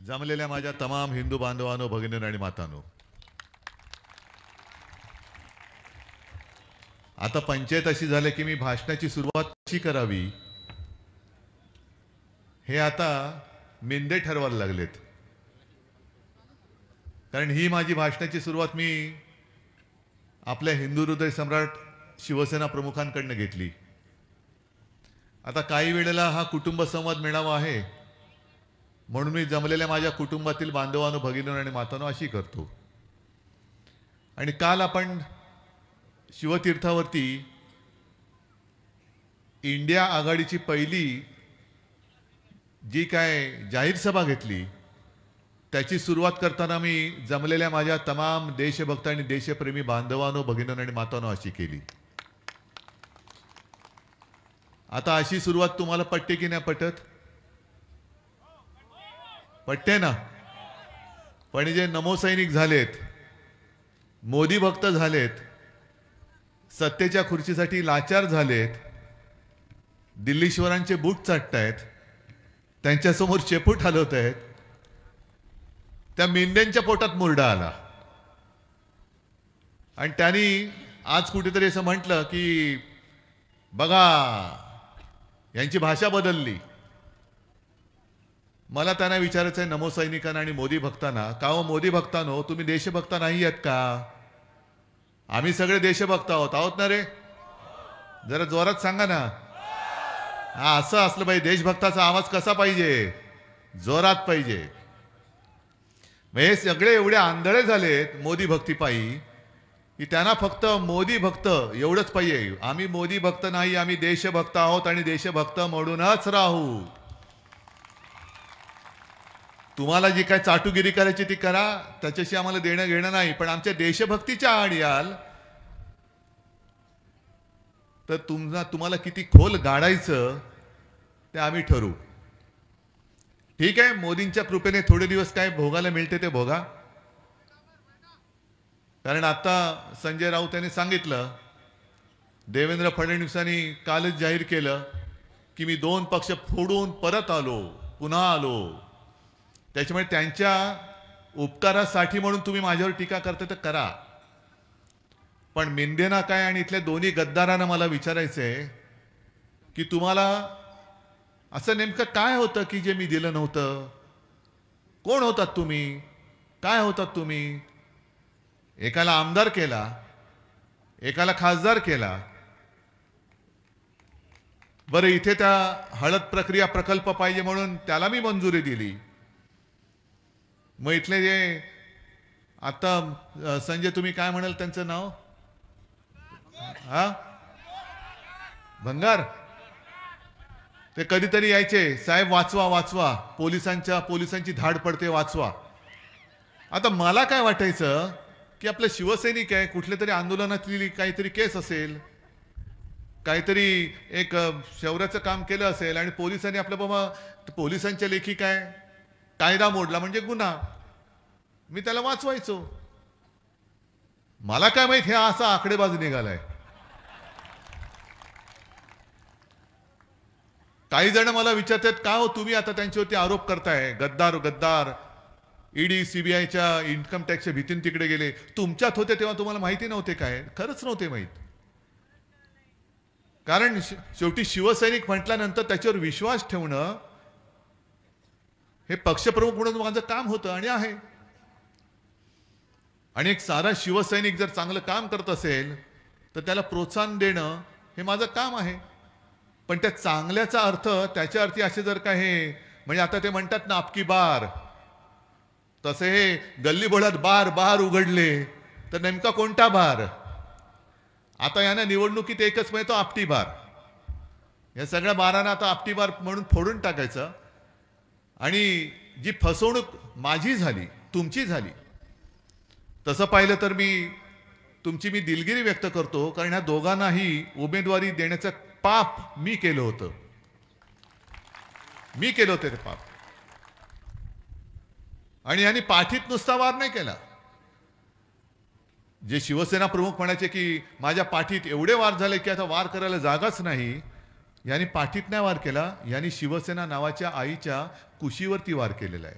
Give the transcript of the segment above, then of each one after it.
जमलेल्या माझ्या तमाम हिंदू बांधवांनो, भगिनींनो आणि मातांनो, आता पंचायत अशी झाली की मी भाषणाची सुरुवात कशी करावी हे आता मिंदे ठरवायला लागलेत. कारण ही माझी भाषणाची सुरुवात मी आपल्या हिंदू हृदय सम्राट शिवसेना प्रमुखांकडून घेतली. आता काही वेळेला हा कुटुंब संवाद मेळावा आहे म्हणून मी जमलेल्या माझ्या कुटुंबातील बांधवांनो, भगिनींनो आणि मातांनो अशी करतो. आणि काल आपण शिवतीर्थावरती इंडिया आघाडीची पहिली जी काय जाहीर सभा घेतली त्याची सुरुवात करताना मी जमलेल्या माझ्या तमाम देशभक्त आणि देशप्रेमी बांधवांनो, भगिनींनो आणि मातांनो अशी केली. आता अशी सुरुवात तुम्हाला पटते की नाही पटत? पटते ना? पण जे नमोसैनिक झालेत, मोदी भक्त झालेत, सत्तेच्या खुर्चीसाठी लाचार झालेत, दिल्लीश्वरांचे बूट चाटतायत, त्यांच्यासमोर शेपूट हलवत आहेत, त्या मेंढ्यांच्या पोटात मुरडा आला. आणि त्यांनी आज कुठेतरी असं म्हटलं की बघा यांची भाषा बदलली. मला त्यांना विचारायचं आहे नमोसैनिकांना आणि मोदी भक्तांना, का हो मोदी भक्तांनो, तुम्ही देशभक्त नाही आहेत का? आम्ही सगळे देशभक्त आहोत ना रे? जरा जोरात सांगा ना. हा, असं असलं पाहिजे. देशभक्ताचा आवाज कसा पाहिजे? जोरात पाहिजे. हे सगळे एवढे आंधळे झालेत मोदी भक्तीपायी की त्यांना फक्त मोदी भक्त एवढंच पाहिजे. आम्ही मोदी भक्त नाही, आम्ही देशभक्त आहोत आणि देशभक्त म्हणूनच राहू. तुम्हाला जी काय चाटुगिरी करायची ती करा, त्याच्याशी आम्हाला देणं घेणं नाही. पण आमच्या देशभक्तीच्या आड याल तर तुम्हाला किती खोल गाडायचं ते आम्ही ठरवू. ठीक आहे, मोदींच्या कृपेने थोडे दिवस काय भोगायला मिळते ते भोगा. कारण आता संजय राऊत यांनी सांगितलं, देवेंद्र फडणवीसांनी कालच जाहीर केलं की मी 2 पक्ष फोडून परत आलो, पुन्हा आलो. त्याच्यामुळे त्यांच्या उपकारासाठी म्हणून तुम्ही माझ्यावर टीका करता तर करा. पण मेंदेना काय आणि इथल्या दोन्ही गद्दारांना मला विचारायचंय की तुम्हाला असं नेमकं काय होतं की जे मी दिलं नव्हतं? कोण होतात तुम्ही? काय होतात तुम्ही? एकाला आमदार केला, एकाला खासदार केला. बरं, इथे त्या हळद प्रक्रिया प्रकल्प पाहिजे म्हणून त्याला मी मंजुरी दिली. मग इथले जे आता संजय तुम्ही काय म्हणाल त्यांचं नाव? हा, भंगार. ते कधीतरी यायचे, साहेब वाचवा वाचवा, पोलिसांची धाड पडते, वाचवा. आता मला काय वाटायचं की आपलं शिवसैनिक आहे, कुठल्या तरी आंदोलनातली काहीतरी केस असेल, काहीतरी एक शौर्याचं काम केलं असेल आणि पोलिसांनी आपलं बाबा पोलिसांच्या लेखी काय कायदा मोडला म्हणजे गुन्हा, मी त्याला वाचवायचो. मला काय माहित हे असा आकडेबाज निघालाय. काही जण मला विचारतात, का हो तुम्ही आता त्यांच्यावरती आरोप करताय, गद्दार गद्दार, ईडी सीबीआयच्या इन्कम टॅक्सच्या भीतीने तिकडे गेले. तुमच्यात होते तेव्हा तुम्हाला माहिती नव्हते काय? खरंच नव्हते माहीत. कारण शेवटी शिवसैनिक म्हटल्यानंतर त्याच्यावर विश्वास ठेवणं हे पक्षप्रमुख म्हणून माझं काम होतं आणि आहे. आणि एक सारा शिवसैनिक जर चांगलं काम करत असेल तर त्याला प्रोत्साहन देणं हे माझं काम आहे. पण त्या चांगल्याचा अर्थ त्याच्या अर्थी असे जर का हे म्हणजे आता ते म्हणतात ना अबकी बार, तसे हे गल्ली बोळात बार बार उघडले तर नेमका कोणता बार? आता यांना निवडणुकीत एकच मिळतो, आपटी बार. या सगळ्या बारांना आता आपटी बार म्हणून फोडून टाकायचं. आणि जी फसवणूक माझी झाली, तुमची झाली, तसं पाहिलं तर तुमची मी दिलगिरी व्यक्त करतो. कारण ह्या दोघांनाही उमेदवारी देण्याचं पाप मी केलं होतं. मी केलं होतं ते पाप. आणि यांनी पाठीत नुसता वार नाही केला. जे शिवसेना प्रमुख म्हणायचे की माझ्या पाठीत एवढे वार झाले की आता वार करायला जागाच नाही, यांनी पाठीत नाही वार केला, यांनी शिवसेना नावाच्या आईच्या कुशीवरती वार केलेला आहे.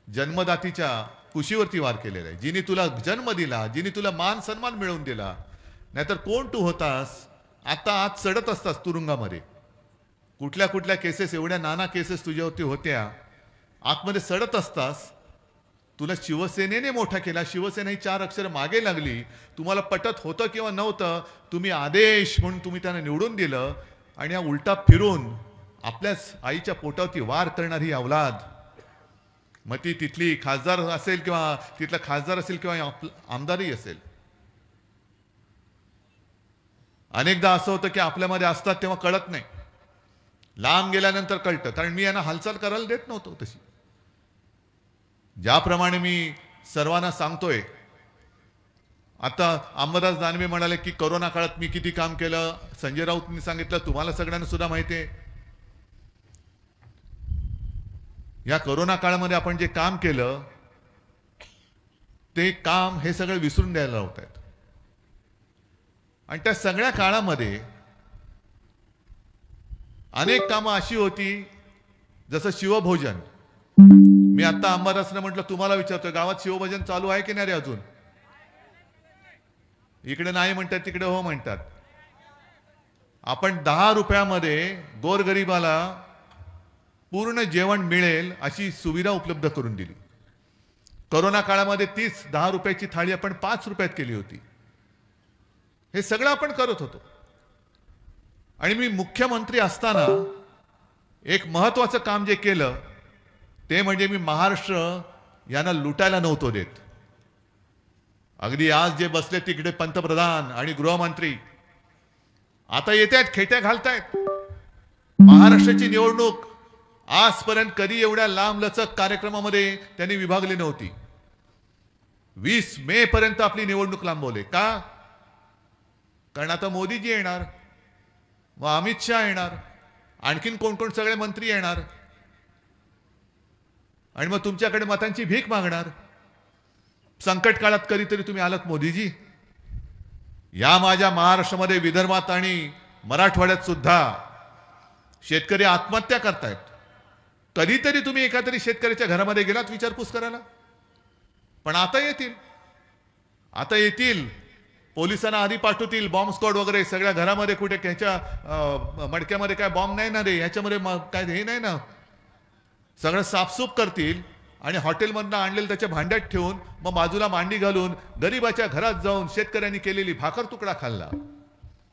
जन्मदातीच्या कुशीवरती वार केलेला आहे. जिने तुला जन्म दिला, जिने तुला मान सन्मान मिळवून दिला, नाहीतर कोण तू होतास? आता आत चढत असतास तुरुंगामध्ये. कुठल्या कुठल्या केसेस, एवढ्या नाना केसेस तुझ्यावरती होत्या, आतमध्ये सडत असतास. तुला शिवसेनेने मोठा केला, शिवसेना ही 4 अक्षर मागे लागली. तुम्हाला पटत होतं किंवा नव्हतं, तुम्ही आदेश म्हणून तुम्ही त्यांना निवडून दिलं, आणि हा उलटा फिरून आपल्याच आईच्या पोटावरती वार करणारी अवलाद, मग ती तिथली खासदार असेल किंवा तिथला खासदार असेल किंवा आमदारही असेल. अनेकदा असं होतं की आपल्यामध्ये असतात तेव्हा कळत नाही, लांब गेल्यानंतर कळतं. कारण मी यांना हालचाल करायला देत नव्हतो तशी. ज्याप्रमाणे मी सर्वांना सांगतोय, आता अंबादास दानवे म्हणाले की कोरोना काळात मी किती काम केलं. संजय राऊतनी सांगितलं, तुम्हाला सगळ्यांना सुद्धा माहिती आहे. या कोरोना काळामध्ये आपण जे काम केलं ते काम हे सगळं विसरून द्यायला होत आहेत. आणि त्या सगळ्या काळामध्ये अनेक कामं अशी होती, जसं शिवभोजन. मी आता अंबादासने म्हटलं, तुम्हाला विचारतोय, गावात शिवभोजन चालू आहे की नाही रे अजून? इकडे नाही म्हणतात, तिकडे हो म्हणतात. आपण 10 रुपयामध्ये गोरगरिबाला पूर्ण जेवण मिळेल अशी सुविधा उपलब्ध करून दिली. कोरोना काळामध्ये 10 रुपयाची थाळी आपण 5 रुपयात केली होती. हे सगळं आपण करत होतो. आणि मी मुख्यमंत्री असताना एक महत्वाचं काम जे केलं ते म्हणजे मी महाराष्ट्र यांना लुटायला नव्हतो देत. अगदी आज जे बसले तिकडे पंतप्रधान आणि गृहमंत्री आता येत आहेत, खेट्या घालतायत. महाराष्ट्राची निवडणूक आजपर्यंत कधी एवढ्या लांब लचक कार्यक्रमामध्ये त्यांनी विभागली नव्हती. 20 मे पर्यंत आपली निवडणूक लांबवली. का? कारण आता मोदीजी येणार, मग अमित शहा येणार, आणखीन कोण कोण सगळे मंत्री येणार, आणि मग तुमच्याकडे मतांची भीक मागणार. संकट काळात कधीतरी तुम्ही आलात मोदीजी. या माझ्या महाराष्ट्रामध्ये, विदर्भात आणि मराठवाड्यात सुद्धा शेतकरी आत्महत्या करतायत. कधीतरी तुम्ही एखाद्या शेतकऱ्याच्या घरामध्ये गेलात विचारपूस करायला? पण आता येतील, आता येतील. पोलिसांना आधी पाठवतील, बॉम्ब स्क्वॉड वगैरे सगळ्या घरामध्ये. कुठे ह्याच्या मडक्यामध्ये काय बॉम्ब नाही ना रे, ह्याच्यामध्ये काय हे नाही ना, सगळं साफसूफ करतील. आणि हॉटेलमधनं आणलेलं त्याच्या भांड्यात ठेवून मग बाजूला मांडी घालून गरीबाच्या घरात जाऊन शेतकऱ्यांनी केलेली भाकर तुकडा खाल्ला.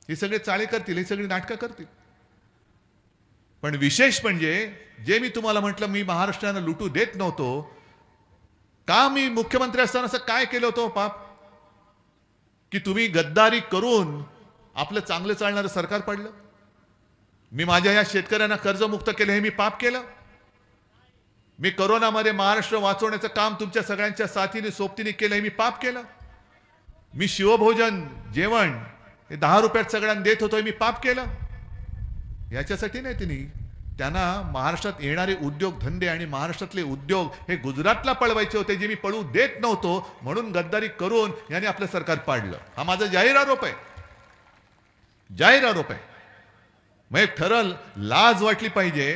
हे सगळे चाळे करतील, हे सगळी नाटकं करतील. पण विशेष म्हणजे जे मी तुम्हाला म्हटलं, मी महाराष्ट्रानं लुटू देत नव्हतो. का? मी मुख्यमंत्री असताना असं काय केलं होतं पाप, की तुम्ही गद्दारी करून आपलं चांगलं चालणारं सरकार पडलं. मी माझ्या या शेतकऱ्यांना कर्जमुक्त केलं, हे मी पाप केलं. मी कोरोनामध्ये महाराष्ट्र वाचवण्याचं काम तुमच्या सगळ्यांच्या साथीने सोबतीने केलं, हे मी पाप केलं. मी शिवभोजन जेवण हे 10 रुपयात सगळ्यांना देत होतो, हे मी पाप केलं. याच्यासाठी नाही, त्यांना महाराष्ट्रात येणारे उद्योग धंदे आणि महाराष्ट्रातले उद्योग हे गुजरातला पळवायचे होते, जे मी पळवू देत नव्हतो. म्हणून गद्दारी करून याने आपलं सरकार पाडलं. हा माझा जाहीर आरोप आहे, जाहीर आरोप आहे. मग एक ठरल लाज वाटली पाहिजे.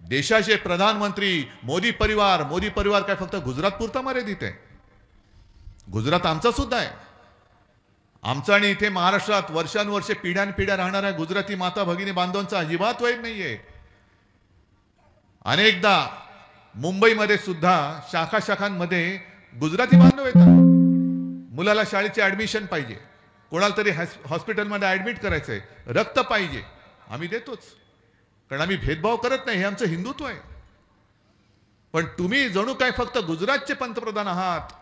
देशाचे प्रधानमंत्री मोदी परिवार काय फक्त गुजरात पुरता मर्यादित आहे? गुजरात आमचा सुद्धा आहे. आमचा आणि इथे महाराष्ट्रात वर्षानुवर्षे पिढ्यानपिढ्या राहणाऱ्या गुजराती माता भगिनी बांधवांचा अजिबात वैर नाहीये. अनेकदा मुंबईमध्ये सुद्धा शाखांमध्ये गुजराती बांधव येतात. मुलाला शाळेची ऍडमिशन पाहिजे, कोणाला तरी हॉस्पिटलमध्ये ऍडमिट करायचंय, रक्त पाहिजे, आम्ही देतोच. कारण आम्ही भेदभाव करत नाही, हे आमचं हिंदुत्व आहे. पण तुम्ही जणू काय फक्त गुजरातचे पंतप्रधान आहात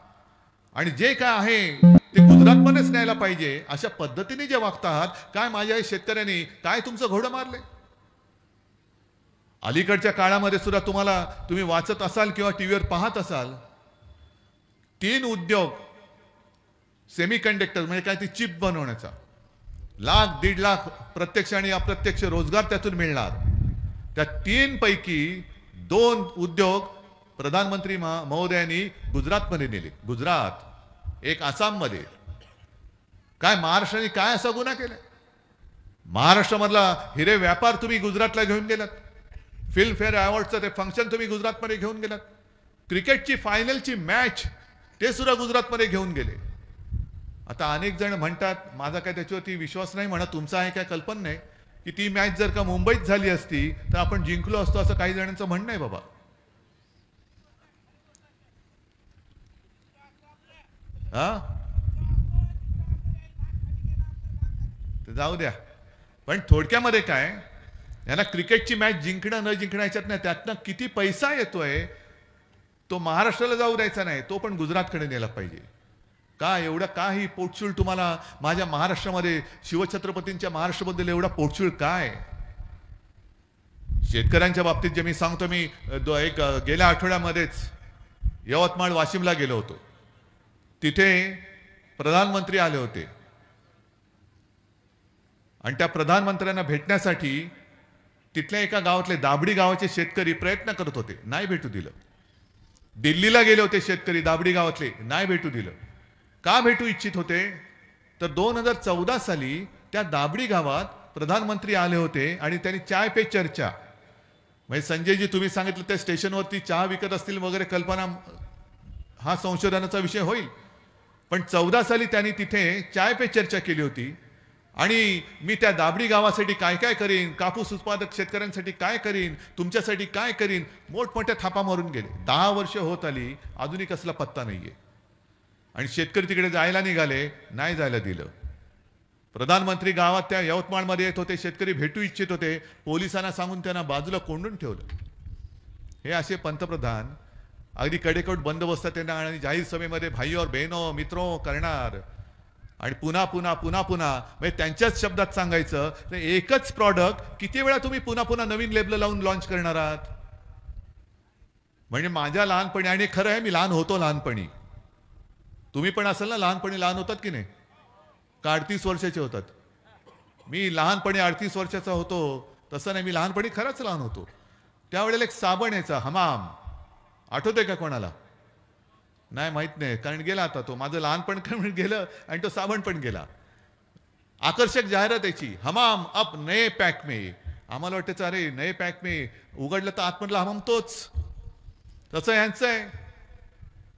आणि जे काय आहे ते गुजरातमध्येच न्यायला पाहिजे अशा पद्धतीने जे वागता आहात. काय माझ्या शेतकऱ्यांनी काय तुमचं घोडं मारले? अलीकडच्या काळामध्ये सुद्धा तुम्ही वाचत असाल किंवा टीव्हीवर पाहत असाल, 3 उद्योग सेमीकंडक्टर म्हणजे काय ती चिप बनवण्याचा 1,00,000-1.5 लाख प्रत्यक्ष आणि अप्रत्यक्ष रोजगार त्यातून मिळणार. त्या 3 पैकी 2 उद्योग प्रधानमंत्री महोदयांनी गुजरातमध्ये नेले. गुजरात, एक आसाममध्ये. काय महाराष्ट्राने काय असा गुन्हा केलाय? महाराष्ट्रामधला हिरे व्यापार तुम्ही गुजरातला घेऊन गेलात. फिल्मफेअर अवॉर्डचं ते फंक्शन तुम्ही गुजरातमध्ये घेऊन गेलात. क्रिकेटची फायनलची मॅच ते सुद्धा गुजरातमध्ये घेऊन गेले. आता अनेक जण म्हणतात, माझा काय त्याच्यावरती विश्वास नाही म्हणा, तुमचा आहे काय कल्पना नाही, की ती मॅच जर का मुंबईत झाली असती तर आपण जिंकलो असतो असं काही जणांचं म्हणणं आहे बाबा. हा, जाऊ द्या. पण थोडक्यामध्ये काय, यांना क्रिकेटची मॅच जिंकणं न जिंकणं याच्यात नाही, त्यातनं किती पैसा येतोय तो महाराष्ट्राला जाऊ द्यायचा नाही, तो पण गुजरातकडे नेला पाहिजे. का एवढं काही पोटशूळ तुम्हाला माझ्या महाराष्ट्रामध्ये, शिवछत्रपतींच्या महाराष्ट्राबद्दल एवढा पोटशूळ काय? शेतकऱ्यांच्या बाबतीत जे मी सांगतो, मी गेल्या आठवड्यामध्येच यवतमाळ वाशिमला गेलो होतो. तिथे प्रधानमंत्री आले होते आणि त्या प्रधानमंत्र्यांना भेटण्यासाठी तिथल्या एका गावातले दाबडी गावाचे शेतकरी प्रयत्न करत होते, नाही भेटू दिलं. दिल्लीला गेले होते शेतकरी दाबडी गावातले, नाही भेटू दिलं. का भेटू इच्छित होते तर 2014 साली त्या दाबडी गावात प्रधानमंत्री आले होते आणि त्यांनी चाय पे चर्चा, म्हणजे संजयजी तुम्ही सांगितलं त्या स्टेशनवरती चहा विकत असतील वगैरे, कल्पना हा संशोधनाचा विषय होईल. पण 14 साली त्यांनी तिथे चाय पे चर्चा केली होती आणि मी त्या दाबडी गावासाठी काय काय करीन, कापूस उत्पादक शेतकऱ्यांसाठी काय करीन, तुमच्यासाठी काय करीन, मोठमोठ्या थापा मारून गेले. 10 वर्ष होत आली, अजूनही कसला पत्ता नाहीये. आणि शेतकरी तिकडे जायला निघाले, नाही जायला दिलं. प्रधानमंत्री गावात त्या यवतमाळमध्ये येत होते, शेतकरी भेटू इच्छित होते, पोलिसांना सांगून त्यांना बाजूला कोंडून ठेवलं. हे असे पंतप्रधान अगदी कडेकोट बंदोबस्तात येणार आणि जाहीर सभेमध्ये भाई और बहनो मित्रों करणार आणि पुन्हा पुन्हा पुन्हा पुन्हा, म्हणजे त्यांच्याच शब्दात सांगायचं तर एकच प्रॉडक्ट किती वेळा तुम्ही पुन्हा पुन्हा नवीन लेबल लावून लॉन्च करणार आहात? म्हणजे माझ्या लहानपणी, आणि खरं आहे मी लहान होतो लहानपणी, तुम्ही पण असाल ना लहानपणी, लहान होतात की नाही? का 38 वर्षाचे होतात? मी लहानपणी 38 वर्षाचा होतो तसं नाही, मी लहानपणी खरंच लहान होतो. त्यावेळेला एक साबण यायचा हमाम, आठवतंय का कोणाला? नाही, माहित नाही, कारण गेला आता तो, माझं लहानपण गेलं आणि तो साबण पण गेला. आकर्षक जाहिरात यायची, हमाम अब नए पॅक में. आम्हाला वाटायचं अरे नए पॅक में, उघडलं तर आतमधलं हमाम तोच. तसं यांचं आहे.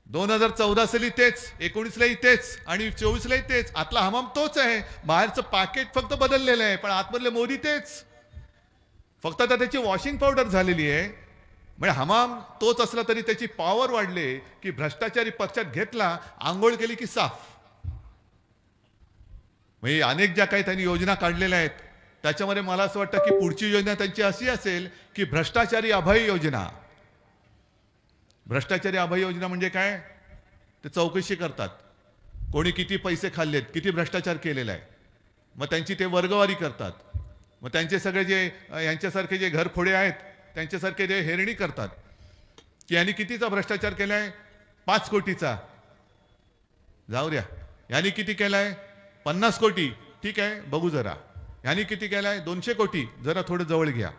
2014 साली तेच, 19लाही तेच आणि 24लाही तेच. आतला हमाम तोच आहे, बाहेरचं पॅकेट फक्त बदललेलं आहे, पण आतमधले मोदी तेच. फक्त आता त्याची वॉशिंग पावडर झालेली आहे. म्हणजे हमाम तोच असला तरी त्याची पॉवर वाढले की भ्रष्टाचारी पक्षात घेतला, आंघोळ केली की साफ. म्हणजे अनेक ज्या काही त्यांनी योजना काढलेल्या आहेत त्याच्यामध्ये मला असं वाटतं की पुढची योजना त्यांची अशी असेल की भ्रष्टाचारी अभय योजना. भ्रष्टाचारी अभय योजना म्हणजे काय? ते चौकशी करतात, कोणी किती पैसे खाल्लेत, किती भ्रष्टाचार केलेला आहे, मग त्यांची ते वर्गवारी करतात. मग त्यांचे सगळे जे यांच्यासारखे जे घरफोडे आहेत त्यांच्यासारखे जे हेरणी करतात की यांनी कितीचा भ्रष्टाचार केलाय, 5 कोटीचा, जाऊ द्या. यांनी किती केलाय, 50 कोटी, ठीक आहे बघू जरा. यांनी किती केलाय, 200 कोटी, जरा थोडं जवळ घ्या.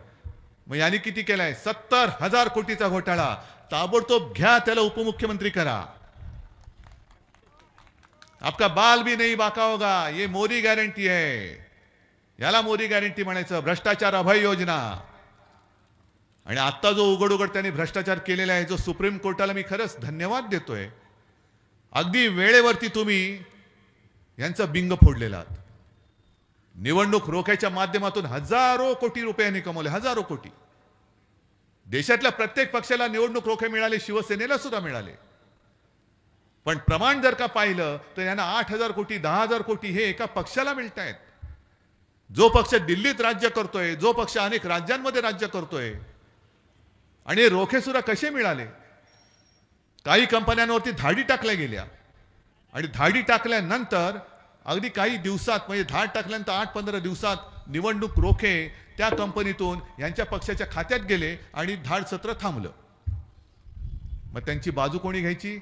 मग यांनी किती केलाय, 70,000 कोटीचा घोटाळा, ताबडतोब घ्या, त्याला उपमुख्यमंत्री करा. आपका बाल भी नहीं बाका होगा, ये मोदी गॅरंटी आहे. याला मोदी गॅरंटी म्हणायचं, भ्रष्टाचार अभय योजना. आणि आता जो उघड उघड त्यांनी भ्रष्टाचार केलेला आहे, जो सुप्रीम कोर्टाला मी खरंच धन्यवाद देतोय, अगदी वेळेवरती तुम्ही यांचा बिंग फोडलेला आहात. निवडणूक रोख्याच्या माध्यमातून हजारो कोटी रुपयांनी कमवले, हजारो कोटी. देशातल्या प्रत्येक पक्षाला निवडणूक रोखे मिळाले, शिवसेनेला सुद्धा मिळाले. पण प्रमाण जर का पाहिलं तर यांना 8,000 कोटी 10,000 कोटी हे एका पक्षाला मिळत आहेत. जो पक्ष दिल्लीत राज्य करतोय, जो पक्ष अनेक राज्यांमध्ये राज्य करतोय. आणि रोखे सुद्धा कसे मिळाले? काही कंपन्यांवरती धाडी टाकल्या गेल्या आणि धाडी टाकल्यानंतर अगदी काही दिवसात, म्हणजे धाड टाकल्यानंतर 8-15 दिवसात निवडणूक रोखे त्या कंपनीतून यांच्या पक्षाच्या खात्यात गेले आणि धाड सत्र थांबलं. मग त्यांची बाजू कोणी घ्यायची?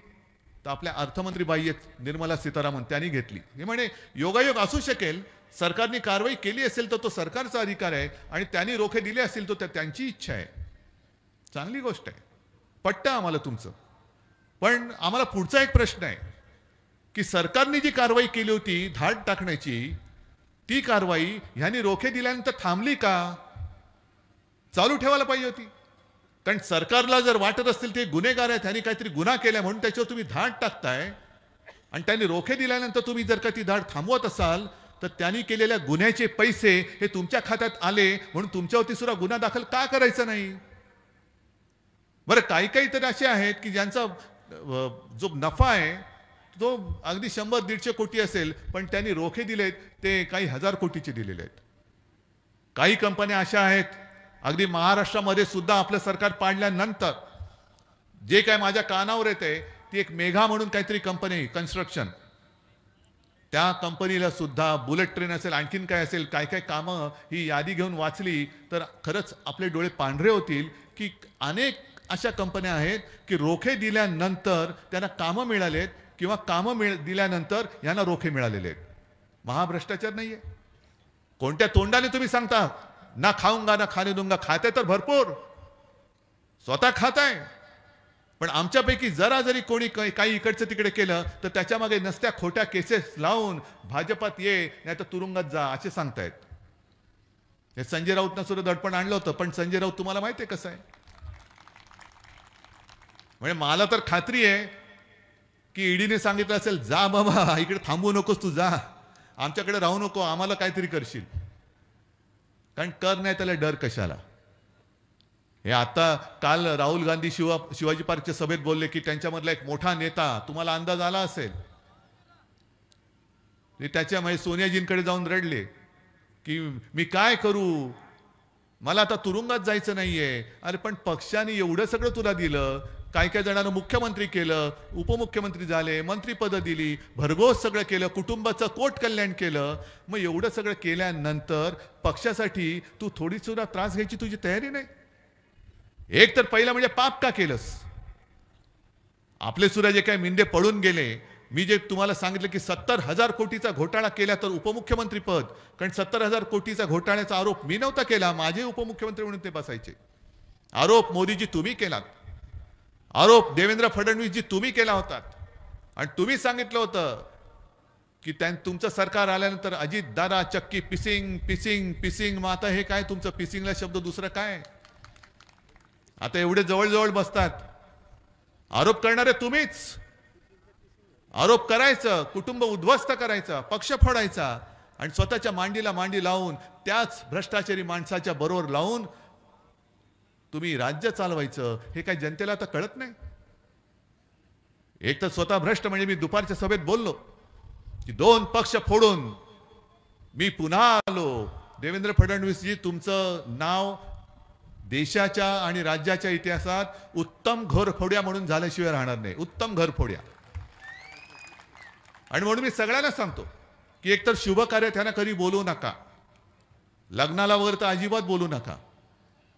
तर आपल्या अर्थमंत्री बाई आहेत निर्मला सीतारामन, त्यांनी घेतली. हे म्हणे योगायोग असू शकेल, सरकारने कारवाई केली असेल तर तो सरकारचा अधिकार आहे आणि त्यांनी रोखे दिले असतील तर त्यांची इच्छा आहे. चांगली गोष्ट आहे, पटतं आम्हाला तुमचं. पण आम्हाला पुढचा एक प्रश्न आहे की सरकारने जी कारवाई केली होती धाड टाकण्याची, ती कारवाई ह्यांनी रोखे दिल्यानंतर थांबली का? चालू ठेवायला पाहिजे होती. कारण सरकारला जर वाटत असतील ते गुन्हेगार आहेत, त्यांनी काहीतरी गुन्हा केला म्हणून त्याच्यावर तुम्ही धाड टाकताय आणि त्यांनी रोखे दिल्यानंतर तुम्ही जर का ती धाड थांबवत असाल तर त्यांनी केलेल्या गुन्ह्याचे पैसे हे तुमच्या खात्यात आले म्हणून तुमच्यावरती सुद्धा गुन्हा दाखल का करायचा नाही? बरं, काही काही तर असे आहेत की ज्यांचा जो नफा आहे तो अगदी 100-150 कोटी असेल, पण त्यांनी रोखे दिलेत ते काही हजार कोटीचे दिलेले आहेत. काही कंपन्या अशा आहेत, अगदी महाराष्ट्रामध्ये सुद्धा आपलं सरकार पाडल्यानंतर जे काय माझ्या कानावर येते ती एक मेघा म्हणून काहीतरी कंपनी कन्स्ट्रक्शन, त्या कंपनीला सुद्धा बुलेट ट्रेन असेल, आणखीन काय असेल, काय काय कामं ही यादी घेऊन वाचली तर खरंच आपले डोळे पांढरे होतील की अनेक अशा कंपन्या आहेत की रोखे दिल्यानंतर त्यांना कामं मिळालेत किंवा कामं दिल्यानंतर यांना रोखे मिळालेले आहेत. महाभ्रष्टाचार नाहीये. कोणत्या तोंडाने तुम्ही सांगता ना खाऊंगा ना खाने दूंगा? खाते तर भरपूर, स्वतः खाताय, पण आमच्यापैकी जरा जरी कोणी काही इकडचं तिकडे केलं तर त्याच्या मागे नसत्या खोट्या केसेस लावून भाजपात ये नाही तर तुरुंगात जा असे सांगतायत. हे संजय राऊतनं सुद्धा दडपण आणलं होतं, पण संजय राऊत तुम्हाला माहिती आहे कसं आहे. म्हणजे मला तर खात्री आहे की ईडीने सांगितलं असेल जा बाबा इकडे थांबू नकोस, तू जा, आमच्याकडे राहू नको, आम्हाला काहीतरी करशील. कारण कर नाही त्याला डर कशाला. हे आता काल राहुल गांधी शिवाजी पार्कच्या सभेत बोलले की त्यांच्यामधला एक मोठा नेता, तुम्हाला अंदाज आला असेल, त्याच्यामुळे सोनियाजींकडे जाऊन रडले की मी काय करू, मला आता तुरुंगात जायचं नाहीये. अरे पण पक्षाने एवढं सगळं तुला दिलं, काय काय जणांना मुख्यमंत्री केलं, उपमुख्यमंत्री झाले, मंत्रीपद दिली, भरघोस सगळं केलं, कुटुंबाचं कोट कल्याण केलं. मग एवढं सगळं केल्यानंतर पक्षासाठी तू थोडी सुद्धा त्रास घ्यायची तुझी तयारी नाही? एक तर पहिला म्हणजे पाप का केलंस? आपले सुद्धा जे काही मिंदे पडून गेले, मी जे तुम्हाला सांगितलं की 70,000 कोटीचा घोटाळा केला तर उपमुख्यमंत्री पद, कारण 70,000 कोटीचा घोटाळ्याचा आरोप मी नव्हता केला, माझे उपमुख्यमंत्री म्हणून ते बसायचे. आरोप मोदीजी तुम्ही केलात, आरोप देवेंद्र फडणवीसजी तुम्ही केला होतात. आणि तुम्ही सांगितलं होतं की तुमचं सरकार आल्यानंतर अजित दादा चक्की पिसिंग पिसिंग पिसिंग. मग आता हे काय तुमचं पिसिंगला शब्द दुसरं काय? आता एवढे जवळजवळ बसतात, आरोप करणारे तुम्हीच. आरोप करायचं, कुटुंब उद्ध्वस्त करायचं, पक्ष फोडायचा आणि स्वतःच्या मांडीला मांडी लावून त्याच भ्रष्टाचारी माणसाच्या बरोबर लावून तुम्ही राज्य चालवायचं. हे काय जनतेला आता कळत नाही? एक तर स्वतः भ्रष्ट, म्हणजे मी दुपारच्या सभेत बोललो की 2 पक्ष फोडून मी पुन्हा आलो. देवेंद्र फडणवीसजी, तुमचं नाव देशाच्या आणि राज्याच्या इतिहासात उत्तम घरफोड्या म्हणून झाल्याशिवाय राहणार नाही. उत्तम घरफोड्या. आणि म्हणून मी सगळ्यांना सांगतो की एकतर शुभ कार्य त्यांना कधी बोलू नका, लग्नाला वगैरे तर अजिबात बोलू नका.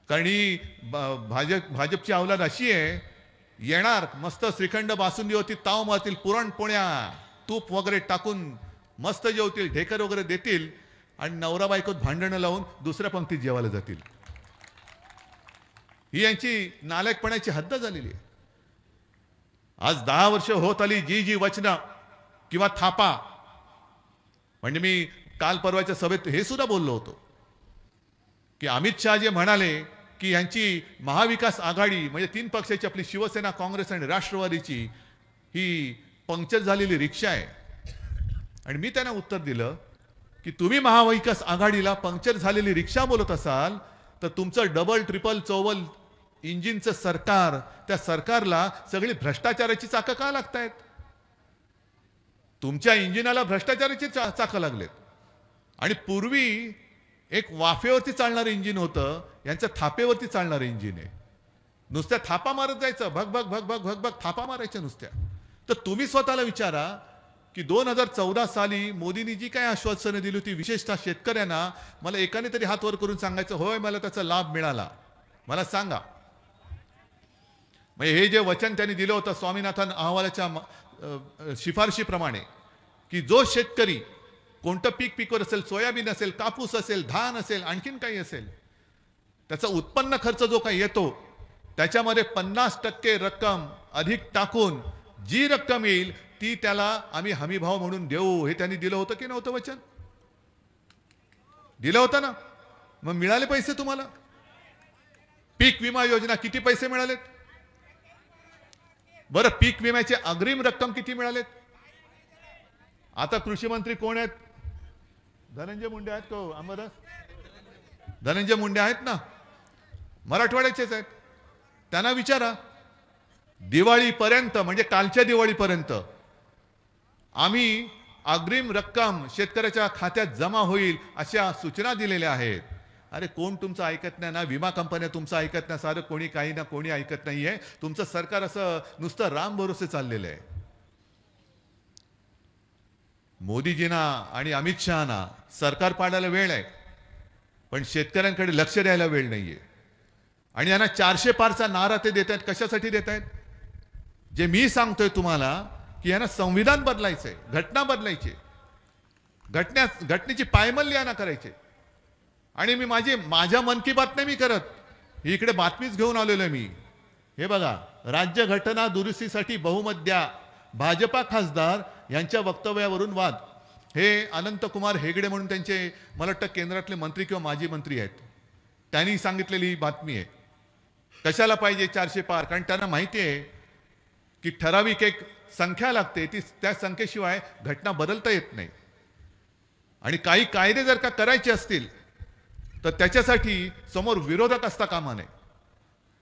कारण ही भाजपची अवलाद अशी आहे, येणार मस्त श्रीखंड बासुंदी होती, ताव मारतील, पुरणपोळ्या तूप वगैरे टाकून मस्त जेवतील, ढेकर वगैरे देतील आणि नवरा बायकोत भांडणं लावून दुसऱ्या पंक्तीत जेवायला जातील. ही यांची नालायकपणाची हद्द झालेली आहे. आज 10 वर्ष होत आली जी वचनं किंवा थापा, म्हणजे मी काल परवाच्या सभेत हे सुद्धा बोललो होतो की अमित शहा जे म्हणाले की यांची महाविकास आघाडी म्हणजे 3 पक्षाची आपली शिवसेना, काँग्रेस आणि राष्ट्रवादीची ही पंक्चर झालेली रिक्षा आहे. आणि मी त्यांना उत्तर दिलं की तुम्ही महाविकास आघाडीला पंक्चर झालेली रिक्षा बोलत असाल तर तुमचं डबल ट्रिपल चौबल इंजिनचं सरकार, त्या सरकारला सगळी भ्रष्टाचाराची चाकं का लागतायत? तुमच्या इंजिनाला भ्रष्टाचाराची चाकं लागलेत. आणि पूर्वी एक वाफेवरती चालणारं इंजिन होतं, यांचं थापेवरती चालणारं इंजिन आहे. नुसत्या थापा मारत जायचं, भग भग भग भग भग भग थापा मारायच्या नुसत्या. तर तुम्ही स्वतःला विचारा की 2014 साली मोदींनी जी काय आश्वासनं दिली होती विशेषतः शेतकऱ्यांना, मला एकाने तरी हात वर करून सांगायचं होय मला त्याचा लाभ मिळाला, मला सांगा. म्हणजे हे जे वचन त्यांनी दिलं होतं स्वामीनाथन अहवालाच्या शिफारशीप्रमाणे की जो शेतकरी कोणतं पीक पिकवत असेल, सोयाबीन असेल, कापूस असेल, धान असेल, आणखीन काही असेल, त्याचा उत्पन्न खर्च जो काही येतो त्याच्यामध्ये 50% रक्कम अधिक टाकून जी रक्कम येईल ती त्याला आम्ही हमीभाव म्हणून देऊ. हे त्यांनी दिलं होतं की नव्हतं वचन? दिलं होतं ना? मग मिळाले पैसे तुम्हाला? पीक विमा योजना किती पैसे मिळालेत? बरं, पीक विम्याची अग्रिम रक्कम किती मिळालेत? आता कृषी मंत्री कोण आहेत? धनंजय मुंडे आहेत का? आमदार धनंजय मुंडे आहेत ना, मराठवाड्याचेच आहेत. त्यांना विचारा, दिवाळीपर्यंत म्हणजे कालच्या दिवाळीपर्यंत आम्ही अग्रिम रक्कम शेतकऱ्याच्या खात्यात जमा होईल अशा सूचना दिलेल्या आहेत. अरे कोण तुमचं ऐकत नाही ना, विमा कंपन्या तुमचं ऐकत नाही, सारं कोणी काही ना कोणी ऐकत नाहीये. तुमचं सरकार असं नुसतं राम भरोसे चाललेलं आहे. मोदीजींना आणि अमित शहाना सरकार पाडायला वेळ आहे, पण शेतकऱ्यांकडे लक्ष द्यायला वेळ नाहीये. आणि यांना 400 पारचा नारा ते देत आहेत. कशासाठी देत आहेत? जे मी सांगतोय तुम्हाला की यांना संविधान बदलायचंय, घटना बदलायची, घटनेची पायमल्ली यांना करायची. आणि मी माझ्या मन की बात नाही मी करत, इकडे बातमीच घेऊन आलेलो आहे मी. हे बघा, राज्य घटना दुरुस्तीसाठी बहुमत द्या, भाजपा खासदार यांच्या वक्तव्यावरून वाद. हे अनंतकुमार हेगडे म्हणून त्यांचे मला वाटतं केंद्रातले मंत्री किंवा माजी मंत्री आहेत, त्यांनी सांगितलेली ही बातमी आहे. कशाला पाहिजे 400 पार? कारण त्यांना माहिती आहे की ठराविक एक संख्या लागते, ती त्या संख्येशिवाय घटना बदलता येत नाही. आणि काही कायदे जर का करायचे असतील तर त्याच्यासाठी समोर विरोधक असता कामा नये.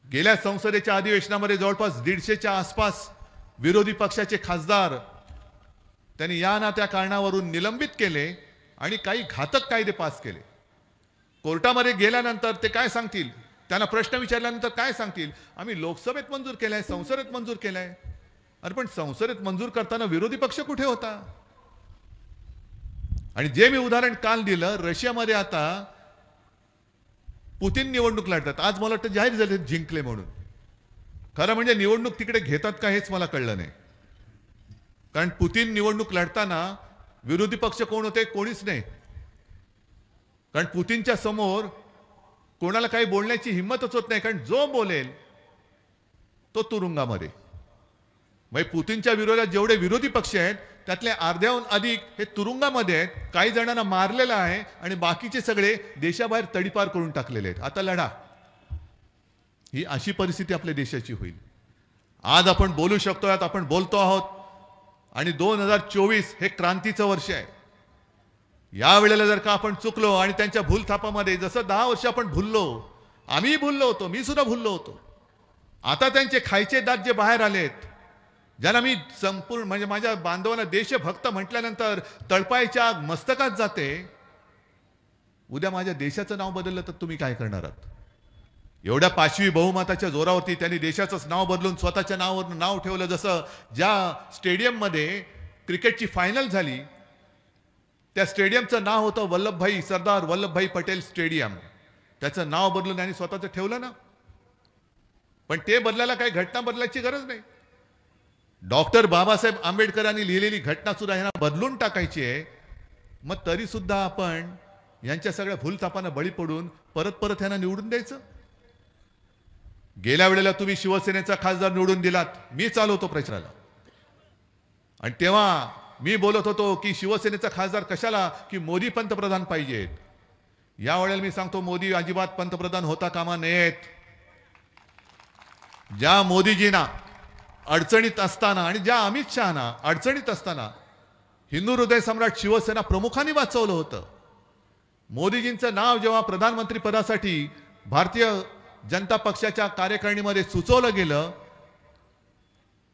गेल्या संसदेच्या अधिवेशनामध्ये जवळपास 150च्या आसपास विरोधी पक्षाचे खासदार त्यांनी या ना त्या कारणावरून निलंबित केले आणि काही घातक कायदे पास केले. कोर्टामध्ये गेल्यानंतर ते काय सांगतील? त्यांना प्रश्न विचारल्यानंतर काय सांगतील? आम्ही लोकसभेत मंजूर केलाय, संसदेत मंजूर केलाय. अरे पण संसदेत मंजूर करताना विरोधी पक्ष कुठे होता? आणि जे मी उदाहरण काल दिलं, रशियामध्ये आता पुतीन निवडणूक लढतात. आज मला वाटतं जाहीर झाले जिंकले म्हणून. खरं म्हणजे निवडणूक तिकडे घेतात का हेच मला कळलं नाही. कारण पुतीन निवडणूक लढताना विरोधी पक्ष कोण होते? कोणीच नाही. कारण पुतीनच्या समोर कोणाला काही बोलण्याची हिंमतच होत नाही, कारण जो बोलेल तो तुरुंगामध्ये. म्हणजे पुतीनच्या विरोधात जेवढे विरोधी पक्ष आहेत त्यातले अर्ध्याहून अधिक हे तुरुंगामध्ये आहेत. काही जणांना मारलेलं आहे आणि बाकीचे सगळे देशाबाहेर तडीपार करून टाकलेले आहेत. आता लढा. ही अशी परिस्थिती आपल्या देशाची होईल. आज आपण बोलू शकतो, आपण बोलतो आहोत. आणि 2024 हे क्रांतीचं वर्ष आहे. या वेळेला जर का आपण चुकलो आणि त्यांच्या भूलथापामध्ये, जसं 10 वर्ष आपण भुललो, आम्ही भुललो होतो, मी सुद्धा भुललो होतो. आता त्यांचे खायचे दात जे बाहेर आलेत, ज्यांना मी संपूर्ण म्हणजे माझ्या बांधवांना देशभक्त म्हटल्यानंतर तळपायच्या मस्तकात जाते, उद्या माझ्या देशाचं नाव बदललं तर तुम्ही काय करणार आहात? एवढ्या 5वी बहुमताच्या जोरावरती त्यांनी देशाचंच नाव बदलून स्वतःच्या नावावर नाव ठेवलं. जसं ज्या स्टेडियममध्ये क्रिकेटची फायनल झाली त्या स्टेडियमचं नाव होतं सरदार वल्लभभाई पटेल स्टेडियम. त्याचं नाव बदलून त्यांनी स्वतःचं ठेवलं ना. पण ते बदलायला काही घटना बदलायची गरज नाही. डॉक्टर बाबासाहेब आंबेडकरांनी लिहिलेली घटना सुद्धा यांना बदलून टाकायची आहे. मग तरी सुद्धा आपण यांच्या सगळ्या भूलथापांना बळी पडून परत परत यांना निवडून द्यायचं. गेल्या वेळेला तुम्ही शिवसेनेचा खासदार निवडून दिलात, मी चालवतो प्रचाराला, आणि तेव्हा मी बोलत होतो की शिवसेनेचा खासदार कशाला, की मोदी पंतप्रधान पाहिजेत. या वेळेला मी सांगतो, मोदी अजिबात पंतप्रधान होता कामा नयेत. ज्या मोदीजींना अडचणीत असताना आणि ज्या अमित शहाना अडचणीत असताना हिंदू हृदय सम्राट शिवसेना प्रमुखांनी वाचवलं होतं. मोदीजींचं नाव जेव्हा प्रधानमंत्री पदासाठी भारतीय जनता पक्षाच्या कार्यकारिणीमध्ये सुचवलं गेलं,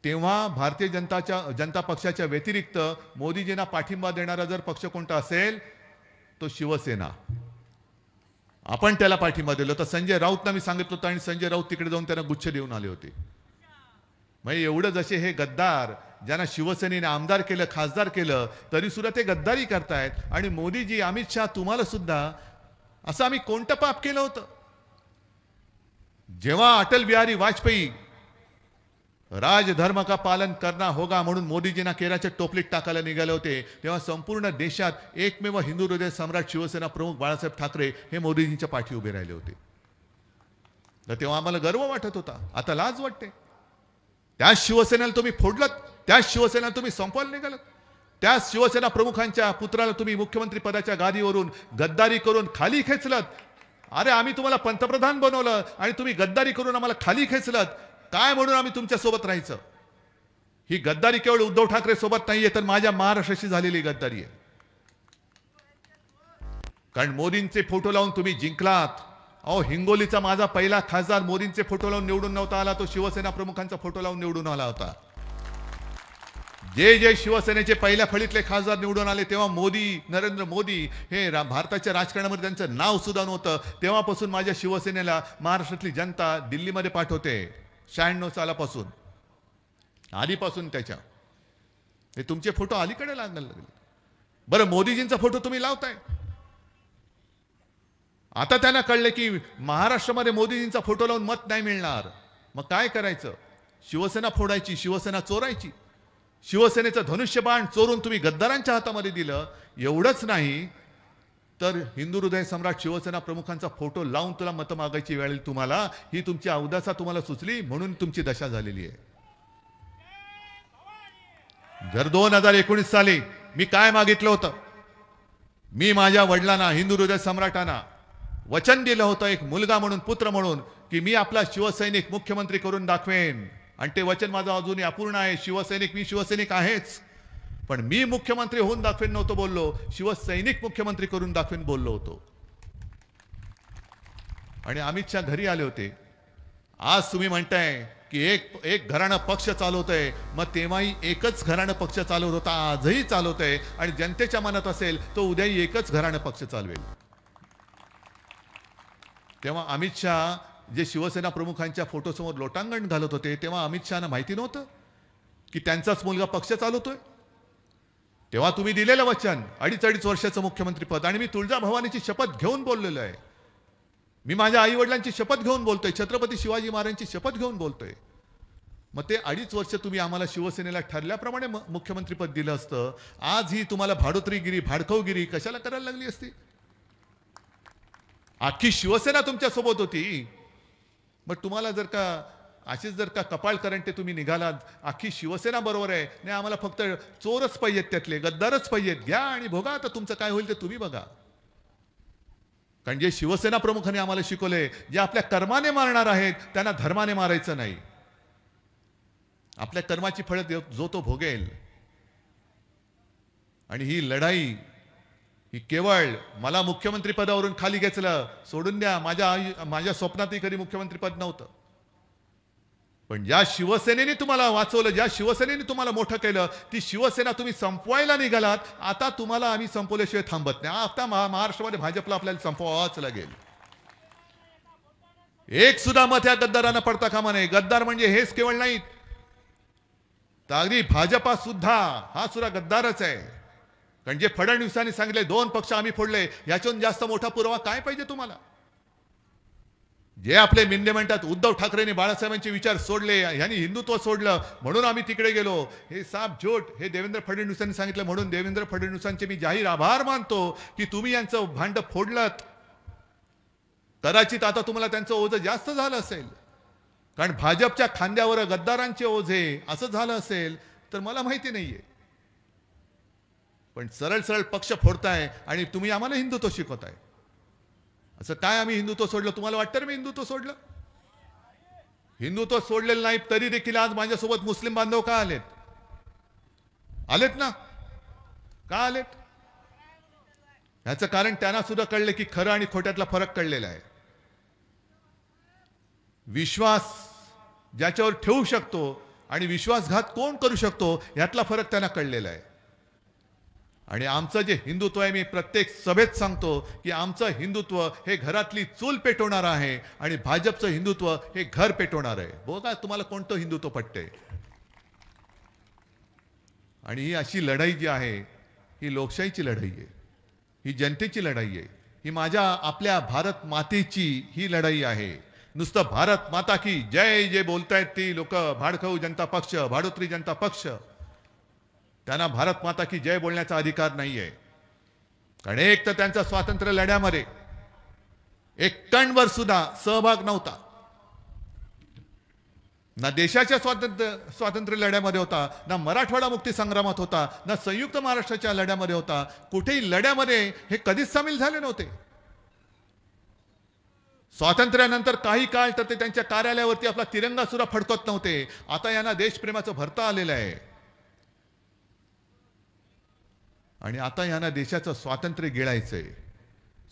तेव्हा भारतीय जनता पक्षाच्या व्यतिरिक्त मोदीजींना पाठिंबा देणारा जर पक्ष कोणता असेल तो शिवसेना. आपण त्याला पाठिंबा दिला तर संजय राऊतना मी सांगितलं होतं, आणि संजय राऊत तिकडे जाऊन त्यांना गुच्छ देऊन आले होते. म्हणजे एवढं जसे हे गद्दार ज्यांना शिवसेनेने आमदार केलं, खासदार केलं, तरी सुद्धा ते गद्दारी करतायत. आणि मोदीजी, अमित शहा, तुम्हाला सुद्धा असं आम्ही कोणतं पाप केलं होतं? जेव्हा अटल बिहारी वाजपेयी राजधर्म का पालन करना होगा म्हणून मोदीजींना केराच्या टोपलीत टाकायला निघाले होते, तेव्हा संपूर्ण देशात एकमेव हिंदू हृदय सम्राट शिवसेना प्रमुख बाळासाहेब ठाकरे हे मोदीजींच्या पाठी उभे राहिले होते. तर तेव्हा आम्हाला गर्व वाटत होता. आता लाज वाटते. त्या शिवसेनेला तुम्ही फोडलत, त्या शिवसेनेला तुम्ही संपवायला निघालात, त्या शिवसेना प्रमुखांच्या पुत्राला तुम्ही मुख्यमंत्री पदाच्या गादीवरून गद्दारी करून खाली खेचलत. अरे आम्ही तुम्हाला पंतप्रधान बनवलं आणि तुम्ही गद्दारी करून आम्हाला खाली खेचलत, काय म्हणून आम्ही तुमच्या सोबत राहायचं? ही गद्दारी केवळ उद्धव ठाकरे सोबत नाहीये, तर माझ्या महाराष्ट्राशी झालेली गद्दारी आहे. कारण मोदींचे फोटो लावून तुम्ही जिंकलात. अहो, हिंगोलीचा माझा पहिला खासदार मोदींचे फोटो लावून निवडून नव्हता आला, तो शिवसेना प्रमुखांचा फोटो लावून निवडून आला होता. जे जे शिवसेनेचे पहिल्या फळीतले खासदार निवडून आले तेव्हा मोदी, नरेंद्र मोदी हे भारताच्या राजकारणामध्ये त्यांचं नाव सुद्धा नव्हतं. तेव्हापासून माझ्या शिवसेनेला महाराष्ट्रातली जनता दिल्लीमध्ये पाठवते. 96 सालापासून, आधीपासून त्याच्या. हे तुमचे फोटो अलीकडे लागायला लागले. बरं, मोदीजींचा फोटो तुम्ही लावताय. आता त्यांना कळले की महाराष्ट्रामध्ये मोदीजींचा फोटो लावून मत नाही मिळणार. मग काय करायचं? शिवसेना फोडायची, शिवसेना चोरायची. शिवसेनेचं धनुष्यबाण चोरून तुम्ही गद्दारांच्या हातामध्ये दिलं. एवढंच नाही तर हिंदू हृदय सम्राट शिवसेना प्रमुखांचा फोटो लावून तुला मतं मागायची वेळ येईल तुम्हाला. ही तुमची अवदासा तुम्हाला सुचली म्हणून तुमची दशा झालेली आहे. जर 2019 साली मी काय मागितलं होतं? मी माझ्या वडिलांना, हिंदू हृदय सम्राटांना वचन दिलं होतं, एक मुलगा म्हणून, पुत्र म्हणून, की मी आपला शिवसैनिक मुख्यमंत्री करून दाखवेन. आणि ते वचन माझं अजूनही अपूर्ण आहे. मी शिवसैनिक आहेच, पण मी मुख्यमंत्री होऊन दाखवेन नव्हतो बोललो, शिवसैनिक मुख्यमंत्री करून दाखवेन बोललो होतो. आणि अमित शहा घरी आले होते. आज तुम्ही म्हणताय की एक घराणं पक्ष चालवतंय, मग तेव्हाही एकच घराणं पक्ष चालवत होता, आजही चालवतंय. आणि जनतेच्या मनात असेल तो उद्याही एकच घराणं पक्ष चालवेल. तेव्हा अमित शहा जे शिवसेना प्रमुखांच्या फोटोसमोर लोटांगण घालत होते, तेव्हा अमित शहाना माहिती नव्हतं की त्यांचाच मुलगा पक्ष चालवतोय. तेव्हा तुम्ही दिलेलं वचन 2.5 वर्षाचं मुख्यमंत्रीपद. आणि मी तुळजाभवानीची शपथ घेऊन बोललेलो आहे. मी माझ्या आई वडिलांची शपथ घेऊन बोलतोय, छत्रपती शिवाजी महाराजांची शपथ घेऊन बोलतोय. मग ते 2.5 वर्ष तुम्ही आम्हाला शिवसेनेला ठरल्याप्रमाणे मुख्यमंत्रीपद दिलं असतं. आज ही तुम्हाला भाडोत्रीगिरी, भाडखवगिरी कशाला करायला लागली असती? अख्खी शिवसेना तुमच्या सोबत होती. मग तुम्हाला जर का अशीच जर का कपाळ करंटे तुम्ही निघालात, अख्खी शिवसेना बरोबर आहे, नाही आम्हाला फक्त चोरच पाहिजेत, त्यातले गद्दारच पाहिजेत, घ्या आणि भोगा, आता तुमचं काय होईल ते तुम्ही बघा. कारण जे शिवसेना प्रमुखांनी आम्हाला शिकवले, जे आपल्या कर्माने मारणार आहेत त्यांना धर्माने मारायचं नाही. आपल्या कर्माची फळं जो तो भोगेल. आणि ही लढाई ही केवळ मला मुख्यमंत्री पदावरून खाली घेतलं सोडून द्या, माझ्या स्वप्नातही कधी मुख्यमंत्रीपद नव्हतं. पण ज्या शिवसेनेने तुम्हाला वाचवलं, ज्या शिवसेनेने तुम्हाला मोठं केलं, ती शिवसेना तुम्ही संपवायला निघालात. आता तुम्हाला आम्ही संपवल्याशिवाय थांबत नाही. आता महाराष्ट्रामध्ये भाजपला आपल्याला संपवावंच लागेल. एक सुद्धा मत या गद्दारांना पडता कामा नये. गद्दार म्हणजे हेच केवळ नाहीत, तर अगदी भाजपा सुद्धा हा सुद्धा गद्दारच आहे. कारण जे फडणवीसांनी सांगितले 2 पक्ष आम्ही फोडले, याच्याहून जास्त मोठा पुरावा काय पाहिजे तुम्हाला? जे आपले मिंदे म्हणतात उद्धव ठाकरेंनी बाळासाहेबांचे विचार सोडले, यांनी हिंदुत्व सोडलं म्हणून आम्ही तिकडे गेलो, हे साफ झोट. हे देवेंद्र फडणवीसांनी सांगितलं म्हणून देवेंद्र फडणवीसांचे मी जाहीर आभार मानतो की तुम्ही यांचं भांड फोडलत. कदाचित आता तुम्हाला त्यांचं ओझं जास्त झालं असेल, कारण भाजपच्या खांद्यावर गद्दारांचे ओझे असं झालं असेल तर मला माहिती नाहीये. पण सरळ सरळ पक्ष फोडताय आणि तुम्ही आम्हाला हिंदुत्व शिकवताय. असं काय आम्ही हिंदुत्व सोडलं? तुम्हाला वाटतं मी हिंदुत्व सोडलं? हिंदुत्व सोडलेलं नाही तरी देखील आज माझ्यासोबत मुस्लिम बांधव का आलेत? आलेत ना? का आलेत? याचं कारण त्यांना सुद्धा कळले की खरं आणि खोट्यातला फरक कळलेला आहे. विश्वास ज्याच्यावर ठेवू शकतो आणि विश्वासघात कोण करू शकतो यातला फरक त्यांना कळलेला आहे. आणि आमचं जे हिंदुत्व आहे, मी प्रत्येक सभेत सांगतो की आमचं हिंदुत्व हे घरातली चूल पेटवणार आहे आणि भाजपचं हिंदुत्व हे घर पेटवणार आहे. बघा तुम्हाला कोणतं हिंदुत्व पटतंय. आणि ही अशी लढाई जी आहे ही लोकशाहीची लढाई आहे, ही जनतेची लढाई आहे, ही आपल्या भारत मातेची ही लढाई आहे. नुसतं भारत माता की जय जे बोलतायत ती लोक, भाडखाऊ जनता पक्ष, भाडोत्री जनता पक्ष, त्यांना भारत माता की जय बोलण्याचा अधिकार नाहीये. कारण एक तर त्यांचा स्वातंत्र्य लढ्यामध्ये एक कणभर सुद्धा सहभाग नव्हता. ना देशाच्या स्वातंत्र्य लढ्यामध्ये होता, ना मराठवाडा मुक्ती संग्रामात होता, ना संयुक्त महाराष्ट्राच्या लढ्यामध्ये होता. कुठेही लढ्यामध्ये हे कधीच सामील झाले नव्हते. स्वातंत्र्यानंतर काही काळ तर ते त्यांच्या कार्यालयावरती आपला तिरंगा सुद्धा फडकत नव्हते. आता यांना देशप्रेमाचं भरता आलेलं आहे आणि आता यांना देशाचं स्वातंत्र्य गिळायचंय.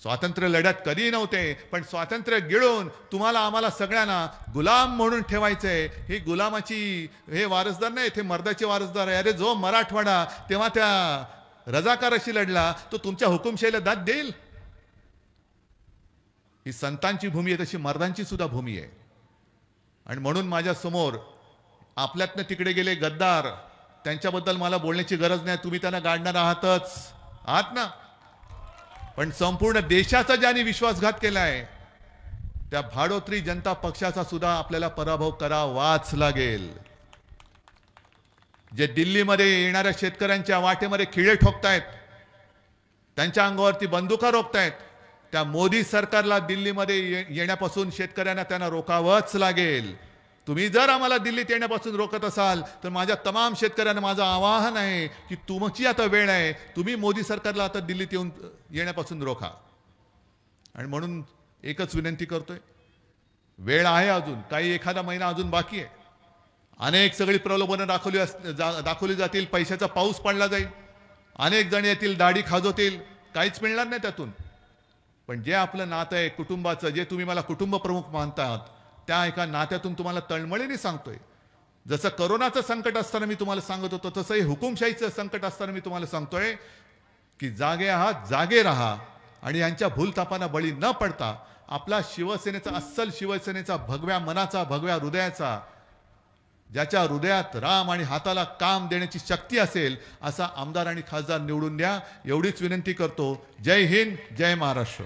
स्वातंत्र्य लढ्यात कधी नव्हते, पण स्वातंत्र्य गिळून तुम्हाला आम्हाला सगळ्यांना गुलाम म्हणून ठेवायचंय. ही गुलामाची हे वारसदार नाही, ते मर्दाचे वारसदार आहे. अरे जो मराठवाडा तेव्हा त्या रजाकाराशी लढला तो तुमच्या हुकुमशाहीला दाद देईल? ही संतांची भूमी आहे, तशी मर्दांची सुद्धा भूमी आहे. आणि म्हणून माझ्या समोर आपल्यातनं तिकडे गेले गद्दार, त्यांच्याबद्दल मला बोलण्याची गरज नाही. तुम्ही त्यांना गाडणार आहात ना. पण संपूर्ण देशाचा ज्यांनी विश्वासघात केलाय त्या भाडोत्री जनता पक्षाचा सुद्धा आपल्याला पराभव करावाच लागेल. जे दिल्लीमध्ये येणाऱ्या शेतकऱ्यांच्या वाटेमध्ये खिळे ठोकतायत, त्यांच्या अंगावरती बंदुका रोखतायत, त्या मोदी सरकारला दिल्लीमध्ये येण्यापासून शेतकऱ्यांना त्यांना रोखावंच लागेल. तुम्ही जर आम्हाला दिल्लीत येण्यापासून रोखत असाल तर माझ्या तमाम शेतकऱ्यांना माझं आवाहन आहे की तुमची आता वेळ आहे. तुम्ही मोदी सरकारला आता दिल्लीत येण्यापासून रोखा. आणि म्हणून एकच विनंती करतोय, वेळ आहे अजून, काही एखादा महिना अजून बाकी आहे. अनेक सगळी प्रलोभनं दाखवली जातील, पैशाचा पाऊस पडला जाईल, अनेक जण येतील, दाढी खाजवतील, काहीच मिळणार नाही त्यातून. पण जे आपलं नातं आहे कुटुंबाचं, जे तुम्ही मला कुटुंब प्रमुख मानतात, त्या एका नात्यातून तुम्हाला तळमळीने सांगतोय. जसं करोनाचं संकट असताना मी तुम्हाला सांगत होतो, तसं हे हुकुमशाहीचं संकट असताना मी तुम्हाला सांगतोय की जागे आहात, जागे राहा आणि यांच्या भूलथापांना बळी न पडता आपला शिवसेनेचा, अस्सल शिवसेनेचा, भगव्या मनाचा, भगव्या हृदयाचा, ज्याच्या हृदयात राम आणि हाताला काम देण्याची शक्ती असेल, असा आमदार आणि खासदार निवडून द्या. एवढीच विनंती करतो. जय हिंद, जय महाराष्ट्र.